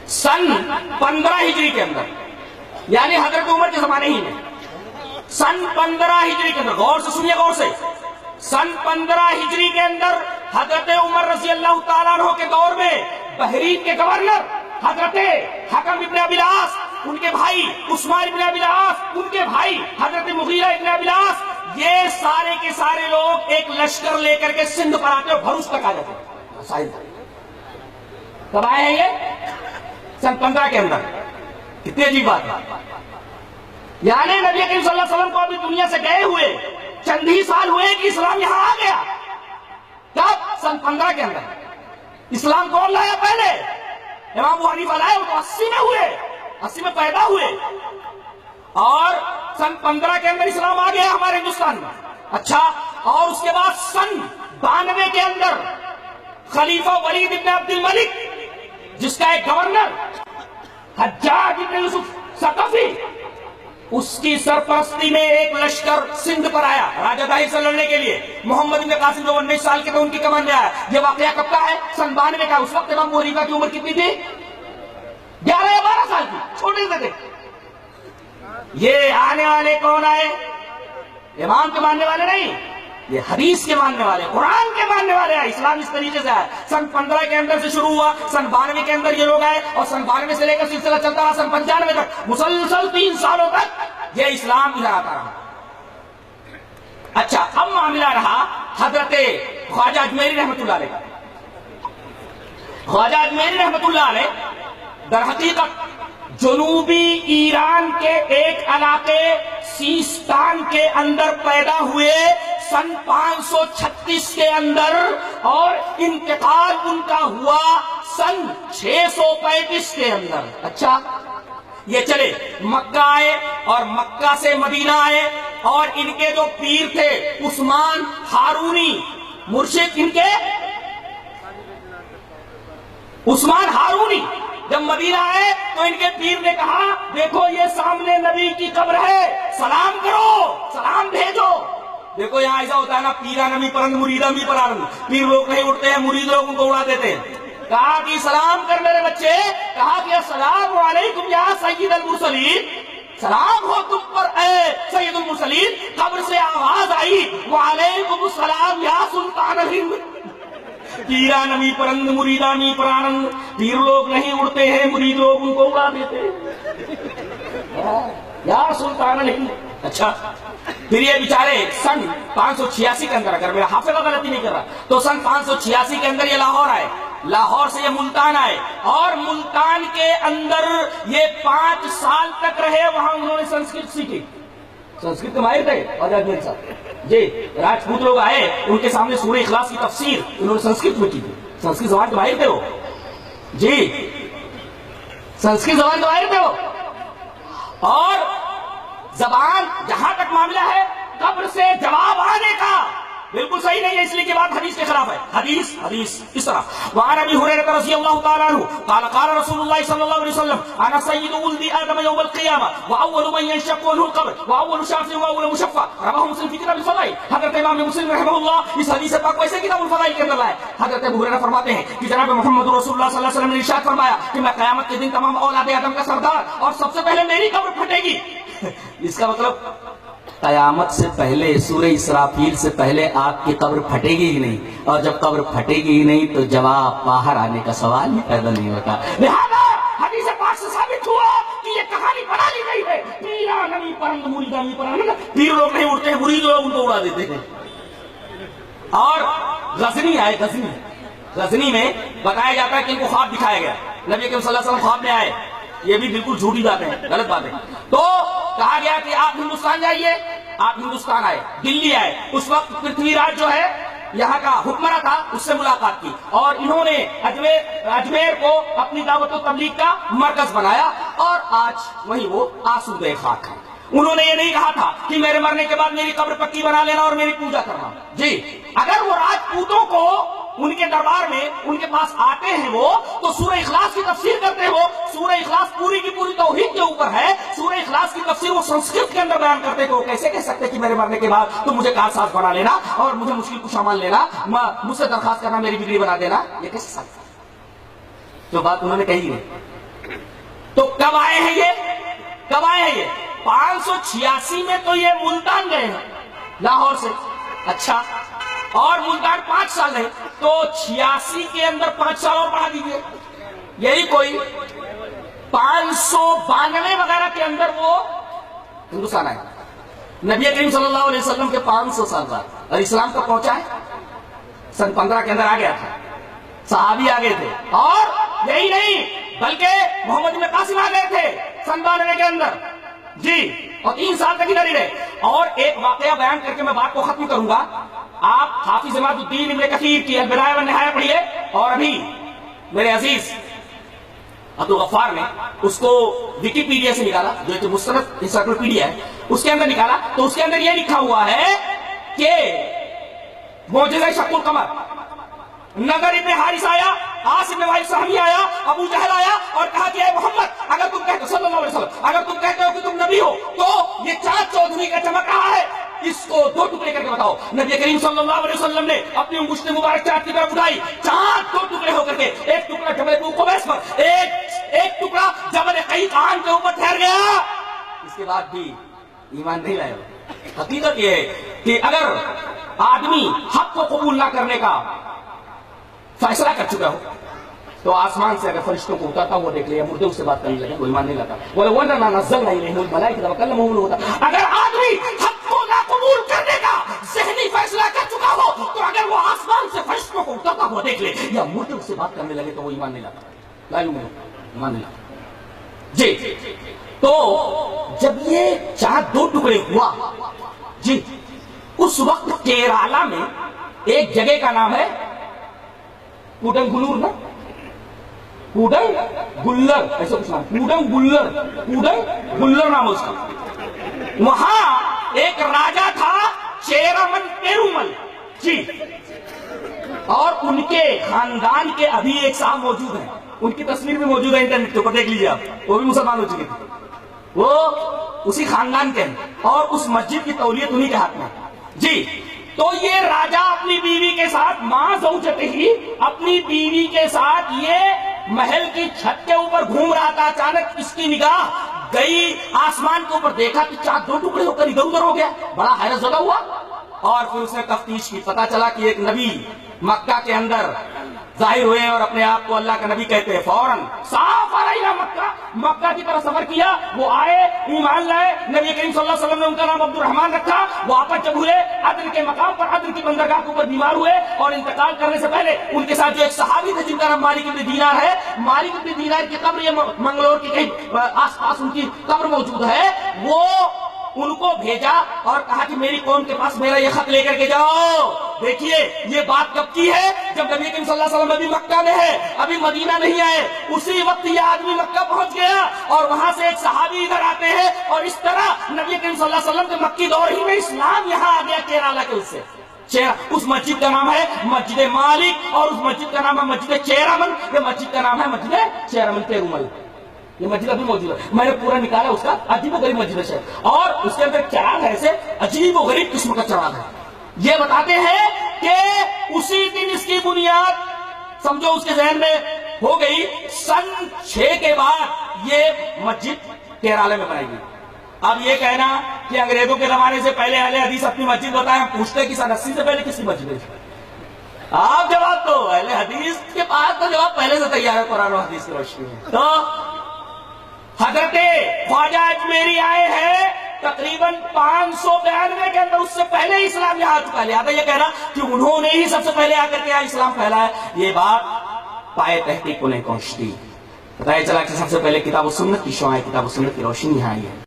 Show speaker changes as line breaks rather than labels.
سن 15 ہجری کے اندر، یعنی حضرت عمر کے زمانے ہی میں، سن 15 ہجری کے اندر، غور سے سنیے، غور سے، سن 15 ہجری کے اندر حضرت عمر رضی اللہ تعالیٰ عنہ کے دور میں بحرین کے گورنر حضرت حکم ابن ابی العاص، ان کے بھائی عثمان ابن ابی العاص، ان کے بھائی حضرت مغیرہ ابن ابی العاص، یہ سارے کے سارے لوگ ایک لشکر لے کر کے سندھ پر آتے اور بھروچ تک آ جاتے۔ کب آئے ہیں یہ؟ سن 15 کے اندر۔ کتنی عجیب بات ہے، یعنی نبی کریم صلی اللہ علیہ وسلم کو ابھی دنیا سے گئے ہوئے چند ہی سال ہوئے کہ اسلام یہاں آ گیا۔ کب؟ سن 15 کے اندر۔ اسلام کون لایا پہلے؟ امام ابو حنیفہ لائے، وہ تو 80 میں ہوئے، 80 میں پیدا ہوئے، اور سن 15 کے اندر اسلام آ گیا ہمارے ہندوستان میں۔ اچھا، اور اس کے بعد سن 92 کے اندر خلیفہ ولید ابن عبد الملک، جس کا ایک گورنر حجاج ابن یوسف ثقفی، اس کی سرپرستی میں ایک لشکر سندھ پر آیا راجہ داہر سے لڑنے کے لیے۔ محمد بن قاسم جو 19 سال کے تھے، ان کی کمان میں آیا۔ یہ واقعہ کب کا ہے؟ سن 92 کا۔ اس وقت امام ابو حنیفہ کی عمر کتنی تھی؟ 11 یا 12 سال کی، چھوٹے سے تھے۔ یہ آنے والے کون آئے؟ امام کے ماننے والے نہیں، یہ حدیث کے ماننے والے، قرآن کے ماننے والے ہیں۔ اسلام اس طریقے سے آیا۔ سن 15 کے اندر سے شروع ہوا، سن 92 کے اندر یہ لوگ آئے، اور سن 92 سے لے کر سلسلہ چلتا رہا سن 95 تک، مسلسل 3 سالوں تک یہ اسلام ادھر آتا رہا۔ اچھا، اب معاملہ رہا حضرت خواجہ اجمیری رحمت اللہ علیہ کا۔ خواجہ اجمیری رحمت اللہ علیہ در حقیقت جنوبی ایران کے ایک علاقے سیستان کے اندر پیدا ہوئے سن 536 کے اندر، اور انتقال ان کا ہوا سن 635 کے اندر۔ اچھا، یہ چلے مکہ آئے، اور مکہ سے مدینہ آئے، اور ان کے جو پیر تھے عثمان ہارونی، مرشد ان کے عثمان ہارونی، جب مدینہ آئے تو ان کے پیر نے کہا دیکھو یہ سامنے نبی کی قبر ہے، سلام کرو، سلام بھیجو۔ دیکھو یہاں ایسا ہوتا ہے نا، پیرا نمی پرند مریدہ بھی پرند، پیر لوگ نہیں اٹھتے ہیں، مرید لوگ ان کو اڑا دیتے ہیں۔ کہا کہ سلام کر میرے بچے، کہا کہ السلام علیکم یا سید المرسلین، سلام ہو تم پر اے سید المرسلین۔ قبر سے آواز آئی وعلیکم السلام یا سلطان الہند۔ پیرا نمی پرند مریدہ نمی پرانند، پیر لوگ نہیں اڑتے ہیں، مرید لوگ ان کو اڑا دیتے ہیں، یا سلطان الہند۔ اچھا، پھر یہ بیچارے سن 586 کے اندر، اگر میرا حافظہ غلطی نہیں کر رہا تو سن 586 کے اندر یہ لاہور آئے، لاہور سے یہ ملتان آئے، اور ملتان کے اندر یہ 5 سال تک رہے۔ وہاں انہوں نے سنسکرت سیکھی، سنسکرت کے ماہر تھے اور اجمیری صاحب جی، راجپوت لوگ آئے، ان کے سامنے سورہ اخلاص کی تفسیر انہوں نے سنسکرت میں کی تھی۔ سنسکرت زبان کے ماہر تھے وہ جی، سنسکرت زبان کے ماہر تھے وہ۔ اور زبان، جہاں تک معاملہ ہے قبر سے جواب آنے کا، بالکل صحیح نہیں ہے، اس لیے کہ بات حدیث کے خلاف ہے۔ حدیث اس طرح، وعن ابی ہریرہ رضی اللہ تعالی عنہ قال قال رسول اللہ صلی اللہ علیہ وسلم انا سید ولد آدم یوم القیامہ واول من ينشق عنه القبر واول شافع واول مشفع، رواه مسلم فی کتاب الفضائل۔ حضرت امام مسلم رحمہ اللہ اس حدیث پاک کو ایسے کتاب الفضائل کے اندر لائے۔ حضرت ابو ہریرہ فرماتے ہیں کہ جناب محمد رسول اللہ صلی اللہ علیہ وسلم نے ارشاد فرمایا کہ میں قیامت کے دن تمام اولاد آدم کا سردار، اور سب سے پہلے میری قبر پھٹے گی۔ اس کا مطلب قیامت سے پہلے، سورہ اسرافیل سے پہلے آپ کی قبر پھٹے گی ہی نہیں، اور جب قبر پھٹے گی ہی نہیں تو جواب باہر آنے کا سوال ہی پیدا نہیں ہوتا۔ لہذا حدیث پاک سے ثابت ہوا کہ یہ کہانی بنا لی گئی ہے، پیرا نمی پرند مریدہ نمی پرند، پیر لوگ نہیں اڑتے ہیں، مرید لوگ ان کو اڑا دیتے ہیں۔ اور غزنی آئے، غزنی میں بتایا جاتا ہے کہ ان کو خواب دکھایا گیا، نبی کریم صلی اللہ علیہ وسلم خواب میں آئے، یہ بھی بالکل جھوٹی باتیں ہیں، غلط باتیں۔ تو کہا گیا کہ آپ ہندوستان جائیے، آپ ہندوستان آئے، دلی آئے، اس وقت پرتھوی راج جو ہے یہاں کا حکمراں تھا، اس سے ملاقات کی، اور انہوں نے اجمیر کو اپنی دعوت و تبلیغ کا مرکز بنایا، اور آج وہی وہ آسودہ خاک ہے۔ انہوں نے یہ نہیں کہا تھا کہ میرے مرنے کے بعد میری قبر پکی بنا لینا اور میری پوجا کرنا جی۔ اگر وہ راجپوتوں کو ان کے دربار میں ان کے پاس آتے ہیں وہ تو سورہ اخلاص کی تفسیر کرتے ہیں، وہ سورہ اخلاص پوری کی پوری توحید کے اوپر ہے، سورہ اخلاص کی تفسیر وہ سنسکرت کے اندر بیان کرتے ہیں کہ وہ کیسے کہہ سکتے کہ میرے مرنے کے بعد تو مجھے کارساز بنا لینا اور مجھے مشکل کشا مان لینا، مجھ سے درخواست کرنا، میری بگڑی بنا دینا، یہ کیسے سکتا؟ جو بات انہوں نے کہی ہے تو کب آئے ہیں یہ؟ کب آئے ہیں یہ؟ 586 میں تو یہ ملتان گئے ہیں لاہور سے. اچھا، اور ملتان 5 سال ہے، تو 86 کے اندر 5 سال اور بڑھا دیجیے. یہی کوئی 592 وغیرہ کے اندر وہ ہندوستان آئے. نبی کریم صلی اللہ علیہ وسلم کے 500 سال بعد. اور اسلام کب پہنچا ہے؟ سن 15 کے اندر آ گیا تھا. صحابی آ گئے تھے، اور یہی نہیں بلکہ محمد بن قاسم آ گئے تھے سن 92 کے اندر جی، اور 3 سال تک ادھر ہی رہے. اور ایک واقعہ بیان کر کے میں بات کو ختم کروں گا. آپ حافظ جماعت الدین ابن کثیر کی البدایہ والنہایہ پڑھیے، اور ابھی میرے عزیز عبدالغفار نے اس کو ویکیپیڈیا سے نکالا، جو ایک مستند انسائکلوپیڈیا ہے، اس کے اندر نکالا. تو اس کے اندر یہ لکھا ہوا ہے کہ معجزہ شق القمر، نظر ابن حارث آیا، عاص ابن وائل سہمی آیا، ابو جہل آیا اور کہا کہ اے محمد، اگر تم کہتے ہو صلی اللہ علیہ وسلم، اگر تم کہتے ہو کہ تم نبی ہو تو یہ چاند چودھری کا چمک رہا ہے، اس کو 2 ٹکڑے کر کے بتاؤ. نبی کریم صلی اللہ علیہ وسلم نے اپنی انگشت مبارک چاند کی طرف اٹھائی، چاند 2 ٹکڑے ہو کر کے، ایک ٹکڑا جبل ابو قبیس پر، ایک ٹکڑا جبل قیقان کے اوپر ٹھہر گیا. اس کے بعد بھی ایمان نہیں لائے. حقیقت یہ ہے کہ اگر آدمی حق کو قبول نہ کرنے کا فیصلہ کر چکا ہو تو آسمان سے اگر فرشتوں کو اترتا وہ دیکھ لے، مردے اس سے بات کرنے لگے، وہ ایمان نہیں لاتا. وَلَوَنَّا نَزَّلْنَا إِلَيْهِمُ الْمَلَائِكَةَ وَكَلَّمَهُمُ الْمَوْتَىٰ. اگر آدمی حق کو نہ قبول کرنے کا ذہنی فیصلہ کر چکا ہو تو اگر وہ آسمان سے فرشتوں کو اترتا وہ دیکھ لے یا مردے اس سے بات کرنے لگے تو وہ ایمان نہیں لاتا. لا یؤمن، ایمان نہیں لاتا. جی، تو جب یہ چاند 2 ٹکڑے ہوا جی، اس وقت کیرالا میں ایک جگہ کا نام ہے کوڈنگلور، نا کوڈنگلر، ایسا کچھ نام، کوڈنگلر نام اس کا. وہاں ایک راجا تھا چیرامن پیرومل جی، اور ان کے خاندان کے ابھی ایک صاحب موجود ہیں، ان کی تصویر بھی موجود ہے انٹرنیٹ کے اوپر، دیکھ لیجیے آپ. وہ بھی مسلمان ہو چکے تھے، وہ اسی خاندان کے ہیں، اور اس مسجد کی تولیت انہی کے ہاتھ میں جی. تو یہ راجا اپنی بیوی کے ساتھ، ماں زوجتے ہی اپنی بیوی کے ساتھ یہ محل کی چھت کے اوپر گھوم رہا تھا. اچانک اس کی نگاہ گئی آسمان کے اوپر، دیکھا کہ چاند 2 ٹکڑے ہو کر ادھر ادھر ہو گیا. بڑا حیرت زدہ ہوا، اور پھر اس نے تفتیش کی. پتا چلا کہ ایک نبی مکہ کے اندر ظاہر ہوئے ہیں اور اپنے آپ کو اللہ کا نبی کہتے ہیں. فوراً صاف آئیہ مکہ کی طرف سفر کیا. وہ آئے، ایمان لائے. نبی کریم صلی اللہ علیہ وسلم نے ان کا نام عبد الرحمن رکھا. وہ آپس جب ہوئے عدن کے مقام پر، عدن کی بندرگاہ کے اوپر بیمار ہوئے، اور انتقال کرنے سے پہلے ان کے ساتھ جو ایک صحابی تھے جن کا نام مالک ابن دینار ہے، مالک ابن دینار کی قبر یہ منگلور کی کہیں آس پاس ان کی قبر موجود ہے. وہ ان کو بھیجا اور کہا کہ میری قوم کے پاس میرا یہ خط لے کر کے جاؤ. دیکھیے یہ بات کب کی ہے؟ جب نبی کریم صلی اللہ علیہ وسلم ابھی مکہ میں ہے، ابھی مدینہ نہیں آئے. اسی وقت یہ آدمی مکہ پہنچ گیا اور وہاں سے ایک صحابی ادھر آتے ہیں، اور اس طرح نبی کریم صلی اللہ علیہ وسلم کے مکی دور ہی میں اسلام یہاں آ گیا کیرالا کے. اس سے اس مسجد کا نام ہے مسجد مالک، اور اس مسجد کا نام ہے مسجد چیرامن. یہ مسجد کا نام ہے مسجد چیرامن پیرومل. یہ مسجد ابھی موجود ہے، میں نے پورا نکالا اس کا. عجیب و غریب مسجد ہے، اور اس کے اندر چراغ ہے، ایسے عجیب و غریب قسم کا چراغ ہے. یہ بتاتے ہیں کہ اسی دن اس کی بنیاد سمجھو اس کے ذہن میں ہو گئی. سن 6 کے بعد یہ مسجد کیرالہ میں بنائی گئی. اب یہ کہنا کہ انگریزوں کے زمانے سے پہلے اہل حدیث اپنی مسجد بتائیں، ہم پوچھتے ہیں کہ سن 80 سے پہلے کس کی مسجد ہے؟ آپ جواب دو. اہل حدیث کے پاس تو جواب پہلے سے تیار ہے قرآن و حدیث کی روشنی میں. تو حضرت خواجہ اجمیری آئے ہیں تقریباً 592 کے اندر، اس سے پہلے اسلام یہاں آ چکا. لہٰذا یہ کہنا کہ انہوں نے ہی سب سے پہلے آ کر کے یہاں اسلام پھیلایا، یہ بات پائے تحقیق کو نہیں پہنچتی. بتایا چلا کہ سب سے پہلے کتاب و سنت کی شعاع، کتاب و سنت کی روشنی یہاں آئی ہے.